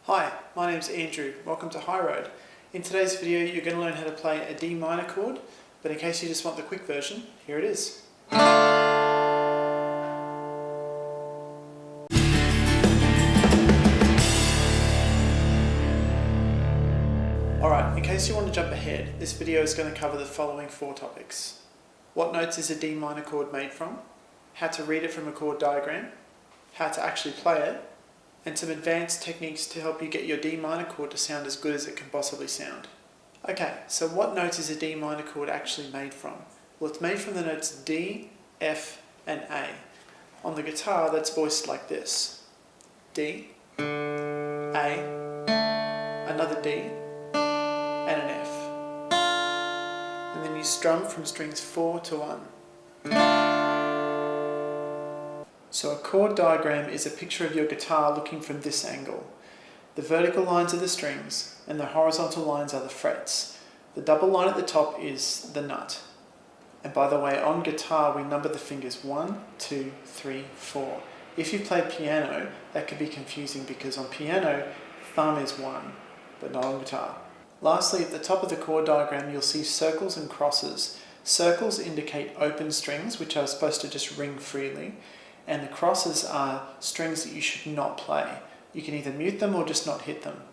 Hi, my name's Andrew. Welcome to High Road. In today's video you're going to learn how to play a D minor chord, but in case you just want the quick version, here it is. Alright, in case you want to jump ahead, this video is going to cover the following 4 topics. What notes is a D minor chord made from? How to read it from a chord diagram? How to actually play it? And some advanced techniques to help you get your D minor chord to sound as good as it can possibly sound. Okay, so what notes is a D minor chord actually made from? Well, it's made from the notes D, F, and A. On the guitar, that's voiced like this. D, A, another D, and an F. And then you strum from strings 4 to 1. So a chord diagram is a picture of your guitar looking from this angle. The vertical lines are the strings and the horizontal lines are the frets. The double line at the top is the nut. And by the way, on guitar we number the fingers 1, 2, 3, 4. If you play piano, that can be confusing because on piano, thumb is 1, but not on guitar. Lastly, at the top of the chord diagram you'll see circles and crosses. Circles indicate open strings, which are supposed to just ring freely. And the crosses are strings that you should not play. You can either mute them or just not hit them.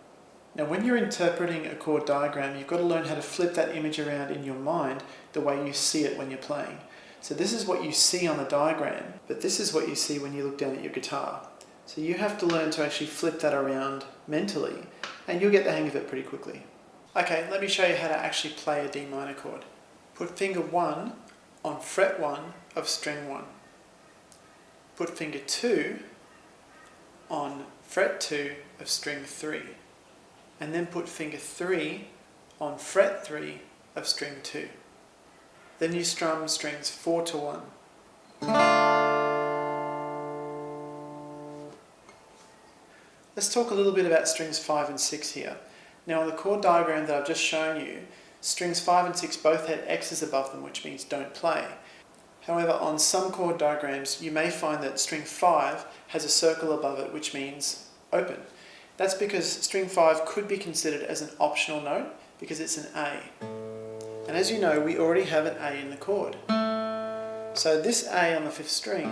Now when you're interpreting a chord diagram, you've got to learn how to flip that image around in your mind the way you see it when you're playing. So this is what you see on the diagram, but this is what you see when you look down at your guitar. So you have to learn to actually flip that around mentally, and you'll get the hang of it pretty quickly. Okay, let me show you how to actually play a D minor chord. Put finger 1 on fret 1 of string 1. Put finger 2 on fret 2 of string 3, and then put finger 3 on fret 3 of string 2. Then you strum strings 4 to 1. Let's talk a little bit about strings 5 and 6 here. Now on the chord diagram that I've just shown you, strings 5 and 6 both had X's above them, which means don't play. However, on some chord diagrams, you may find that string 5 has a circle above it, which means open. That's because string 5 could be considered as an optional note because it's an A. And as you know, we already have an A in the chord. So this A on the 5th string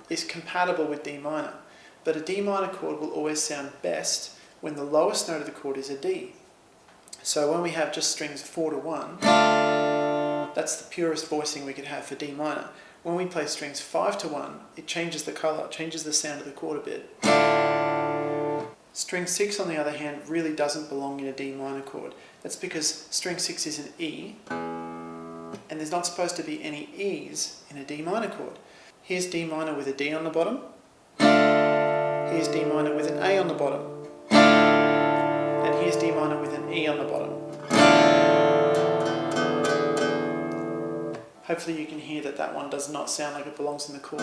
is compatible with D minor, but a D minor chord will always sound best when the lowest note of the chord is a D. So when we have just strings 4 to 1, that's the purest voicing we could have for D minor. When we play strings 5 to 1, it changes the colour, changes the sound of the chord a bit. String 6, on the other hand, really doesn't belong in a D minor chord. That's because string 6 is an E, and there's not supposed to be any E's in a D minor chord. Here's D minor with a D on the bottom. Here's D minor with an A on the bottom. And here's D minor with an E on the bottom. Hopefully you can hear that that one does not sound like it belongs in the chord.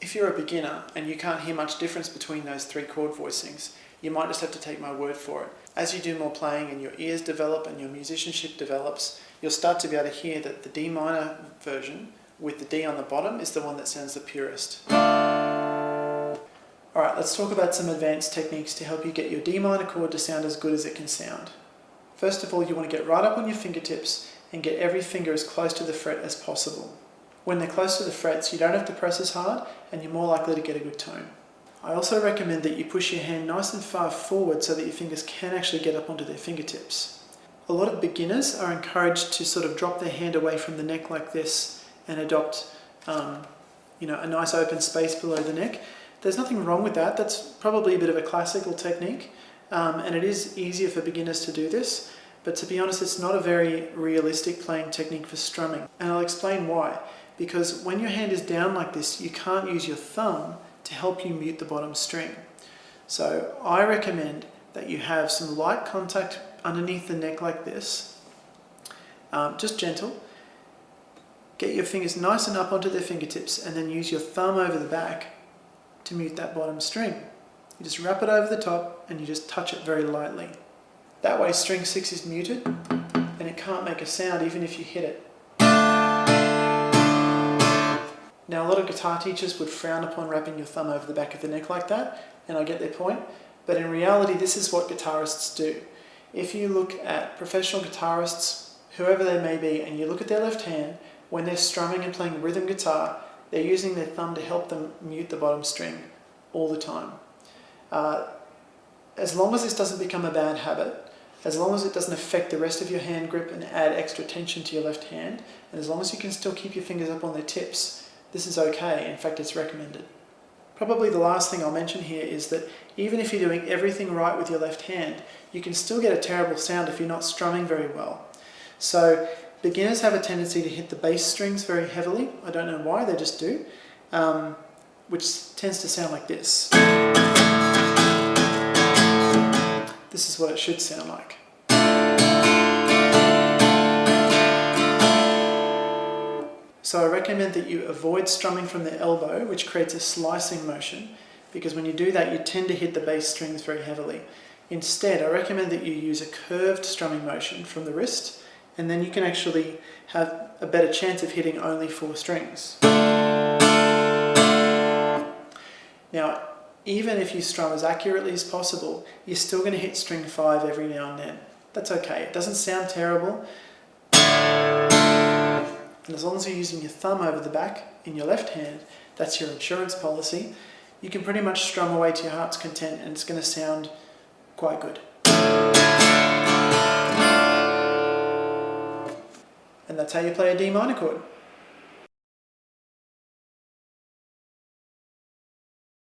If you're a beginner and you can't hear much difference between those 3 chord voicings, you might just have to take my word for it. As you do more playing and your ears develop and your musicianship develops, you'll start to be able to hear that the D minor version with the D on the bottom is the one that sounds the purest. Alright, let's talk about some advanced techniques to help you get your D minor chord to sound as good as it can sound. First of all, you want to get right up on your fingertips and get every finger as close to the fret as possible. When they're close to the frets, you don't have to press as hard and you're more likely to get a good tone. I also recommend that you push your hand nice and far forward so that your fingers can actually get up onto their fingertips. A lot of beginners are encouraged to sort of drop their hand away from the neck like this and adopt a nice open space below the neck. There's nothing wrong with that. That's probably a bit of a classical technique, and it is easier for beginners to do this. But to be honest, it's not a very realistic playing technique for strumming. And I'll explain why. Because when your hand is down like this, you can't use your thumb to help you mute the bottom string. So I recommend that you have some light contact underneath the neck like this, just gentle. Get your fingers nice and up onto their fingertips and then use your thumb over the back to mute that bottom string. You just wrap it over the top and you just touch it very lightly. That way string 6 is muted and it can't make a sound even if you hit it. Now, a lot of guitar teachers would frown upon wrapping your thumb over the back of the neck like that, and I get their point, but in reality this is what guitarists do. If you look at professional guitarists, whoever they may be, and you look at their left hand, when they're strumming and playing rhythm guitar, they're using their thumb to help them mute the bottom string all the time. As long as this doesn't become a bad habit, as long as it doesn't affect the rest of your hand grip and add extra tension to your left hand, and as long as you can still keep your fingers up on their tips, this is okay. In fact, it's recommended. Probably the last thing I'll mention here is that even if you're doing everything right with your left hand, you can still get a terrible sound if you're not strumming very well. So beginners have a tendency to hit the bass strings very heavily. I don't know why, they just do, which tends to sound like this. This is what it should sound like. So I recommend that you avoid strumming from the elbow, which creates a slicing motion, because when you do that you tend to hit the bass strings very heavily. Instead, I recommend that you use a curved strumming motion from the wrist, and then you can actually have a better chance of hitting only 4 strings. Now, even if you strum as accurately as possible, you're still going to hit string 5 every now and then. That's okay, it doesn't sound terrible. And as long as you're using your thumb over the back in your left hand, that's your insurance policy, you can pretty much strum away to your heart's content and it's going to sound quite good. And that's how you play a D minor chord.